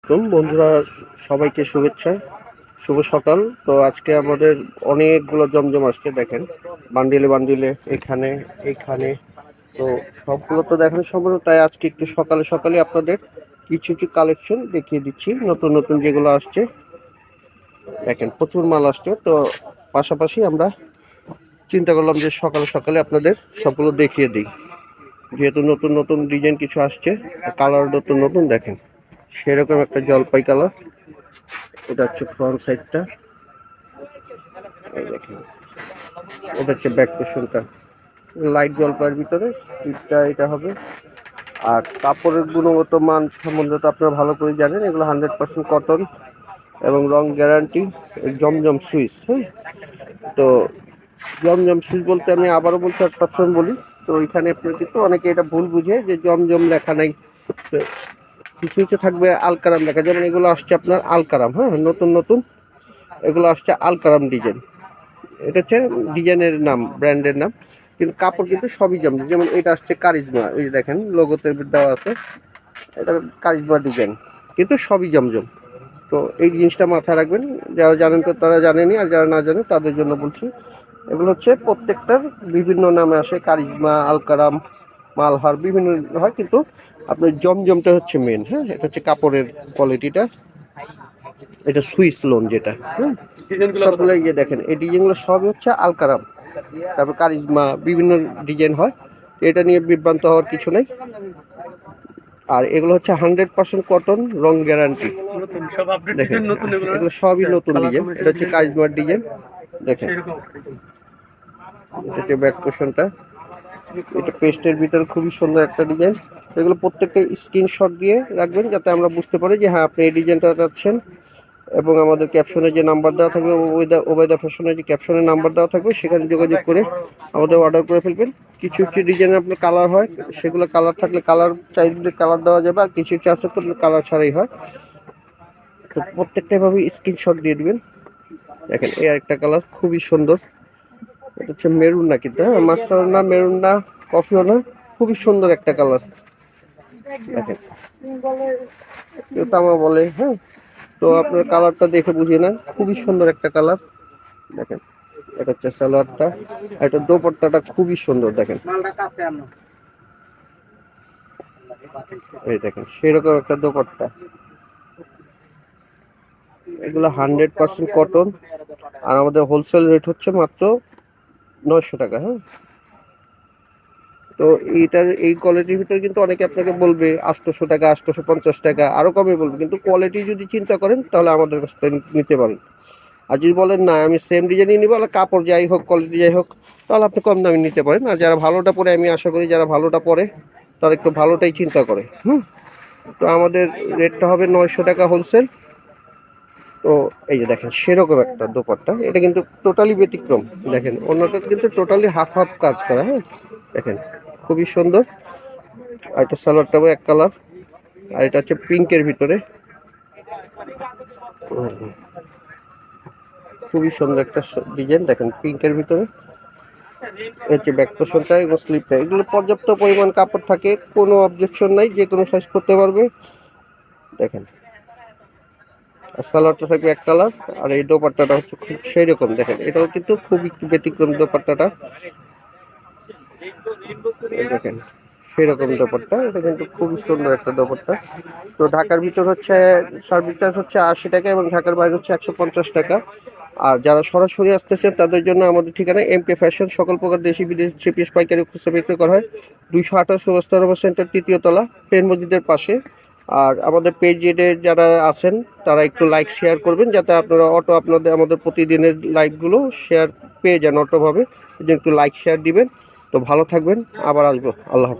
তো বন্ধুরা, সবাইকে শুভেচ্ছা, শুভ সকাল। তো আজকে আমাদের অনেকগুলো জমজম আসছে, দেখেন বান্ডিলে বান্ডিলে, এখানে এখানে। তো সবগুলো তো দেখানো সম্ভব না, তাই আজকে একটু সকালে সকালে আপনাদের কিছু কিছু কালেকশন দেখিয়ে দিচ্ছি। নতুন নতুন যেগুলো আসছে, দেখেন প্রচুর মাল আসছে। তো পাশাপাশি আমরা চিন্তা করলাম যে সকালে সকালে আপনাদের সবগুলো দেখিয়ে দিই, যেহেতু নতুন নতুন ডিজাইন কিছু আসছে, কালার নতুন নতুন। দেখেন সেরকম একটা জলপাই কালার, এটা হচ্ছে ফ্রন্ট সাইডটা, এই দেখেন। এটা হচ্ছে ব্যাক পোর্শনটা, লাইট জলপাইয়ের ভিতরে স্টিপটা এটা হবে। আর কাপড়ের গুণগত মান সম্বন্ধে তো আপনারা ভালো করে জানেন, এগুলো 100% কটন এবং রং গ্যারান্টি। জমজম সুইচ, হ্যাঁ। তো জমজম সুইচ বলতে আমি আবারও বলছি আর সবসময় বলি, তো ওইখানে আপনার কিন্তু অনেকে এটা ভুল বুঝে যে জমজম লেখা নাই। তো কিছু কিছু থাকবে আলকারাম লেখা, যেমন এগুলো আসছে আপনার আলকারাম, হ্যাঁ, নতুন নতুন এগুলো আসছে আলকারাম ডিজাইন। এটা হচ্ছে ডিজাইনের নাম, ব্র্যান্ডের নাম, কিন্তু কাপড় কিন্তু সবই জমজম। যেমন এটা আসছে কারিজমা, এই যে দেখেন লোগোতে দেওয়া আছে, এটা কারিজমা ডিজাইন, কিন্তু সবই জমজম। তো এই জিনিসটা মাথায় রাখবেন, যারা জানেন তো তারা জানেনই, আর যারা না জানেন তাদের জন্য বলছি। এগুলো হচ্ছে প্রত্যেকটার বিভিন্ন নামে আসে, কারিজমা, আলকারাম, মালহার, বিভিন্ন হয়, কিন্তু আপনার জমজমটা হচ্ছে মেন, হ্যাঁ। এটা হচ্ছে কাপড়ের কোয়ালিটিটা, এটা সুইস লোন যেটা, হ্যাঁ। সবগুলো ইয়ে দেখেন, এই ডিজাইনগুলো সবই হচ্ছে আলকারাম, তারপর কারিজমা, বিভিন্ন ডিজাইন হয়। এটা নিয়ে বিভ্রান্ত হওয়ার কিছু নেই। আর এগুলো হচ্ছে 100% কটন, রং গ্যারান্টি। দেখেন এগুলো সবই নতুন ডিজাইন। এটা হচ্ছে কারিজমার ডিজাইন, দেখেন। এটা হচ্ছে ব্যাক পোর্শনটা, এটা পেস্টের ভিতরে খুবই সুন্দর একটা ডিজাইন। এগুলো প্রত্যেকটা স্ক্রিনশট দিয়ে রাখবেন, যাতে আমরা বুঝতে পারি যে হ্যাঁ আপনি এই ডিজাইনটা চাচ্ছেন। এবং আমাদের ক্যাপশনে যে নাম্বার দেওয়া থাকবে, ওবেদা ফ্যাশনের যে ক্যাপশনে নাম্বার দেওয়া থাকবে, সেখানে যোগাযোগ করে আমাদের অর্ডার করে ফেলবেন। কিছু কিছু ডিজাইনের আপনার কালার হয়, সেগুলো কালার থাকলে কালার চাইলে কালার দেওয়া যাবে, আর কিছু কিছু আছে তো কালার ছাড়াই হয়। তো প্রত্যেকটা এভাবে স্ক্রিনশট দিয়ে দিবেন। দেখেন এই আরেকটা কালার খুবই সুন্দর, এটা হচ্ছে মেরুন না, কিন্তু হ্যাঁ মাস্টার না, মেরুন না, কফিও না, খুবই সুন্দর একটা কালার। দেখেন কেউ তামা বলে, হ্যাঁ। তো আপনার কালারটা দেখে বুঝিয়ে নেন, খুবই সুন্দর একটা কালার। দেখেন এটা হচ্ছে সালোয়ারটা, এটা দোপাট্টাটা খুবই সুন্দর, দেখেন। এই দেখেন সেরকম একটা দোপাট্টা। এগুলো 100% কটন, আর আমাদের হোলসেল রেট হচ্ছে মাত্র 900 টাকা, হ্যাঁ। তো এইটার এই কোয়ালিটির ভিতরে কিন্তু অনেকে আপনাকে বলবে 800 টাকা, 850 টাকা, আরো কমে বলবে, কিন্তু কোয়ালিটি যদি চিন্তা করেন তাহলে আমাদের কাছ থেকে নিতে পারেন। আর যদি বলেন না আমি সেম ডিজাইনই নিবো, আর কাপড় যাই হোক, কোয়ালিটি যাই হোক, তাহলে আপনি কম দামে নিতে পারেন। আর যারা ভালোটা পরে, আমি আশা করি যারা ভালোটা পরে তারা একটু ভালোটাই চিন্তা করে, হুম। তো আমাদের রেটটা হবে 900 টাকা হোলসেল। তো এই যে দেখেন সেরকম একটা দোপাট্টা, এটা কিন্তু টোটালি ব্যতিক্রম। দেখেন অন্যটা কিন্তু টোটালি হাফ হাফ কাজ করা, হ্যাঁ। দেখেন খুবই সুন্দর। আর এটা সালোয়ারটাও এক কালার, আর এটা হচ্ছে পিঙ্কের ভিতরে, খুবই সুন্দর একটা ডিজাইন। দেখেন পিঙ্কের ভিতরে হচ্ছে ব্যাক পোর্শনটা এবং স্লিপটা, এগুলো পর্যাপ্ত পরিমাণ কাপড় থাকে, কোনো অবজেকশন নাই, যে কোনো সাইজ করতে পারবে। দেখেন আর সালোয়ারটা থাকবে এক কালার, আর এই দোপাট্টাটা হচ্ছে খুব সেই রকম। দেখেন এটাও কিন্তু খুব একটু ব্যতিক্রম দোপাট্টাটা, দেখেন সেরকম দোপাট্টা, এটা কিন্তু খুবই সুন্দর একটা দোপাট্টা। তো ঢাকার ভিতর হচ্ছে সার্ভিস চার্জ হচ্ছে 80 টাকা, এবং ঢাকার বাইরে হচ্ছে 150 টাকা। আর যারা সরাসরি আসতেছেন তাদের জন্য আমাদের ঠিকানা এমকে ফ্যাশন, সকল প্রকার দেশি বিদেশি থ্রি পিস পাইকারি খুচরা বিক্রি করা হয় 228 সুভাষচন্দ্র সেন্টার, তৃতীয় তলা, প্রেম মসজিদের পাশে। আর আমাদের পেজে যারা আছেন তারা একটু লাইক শেয়ার করবেন, যাতে আপনারা অটো আপনাদের আমাদের প্রতিদিনের লাইকগুলো শেয়ার পেয়ে যান অটোভাবে। একটু লাইক শেয়ার দিবেন। তো ভালো থাকবেন, আবার আসবো, আল্লাহ হাফেজ।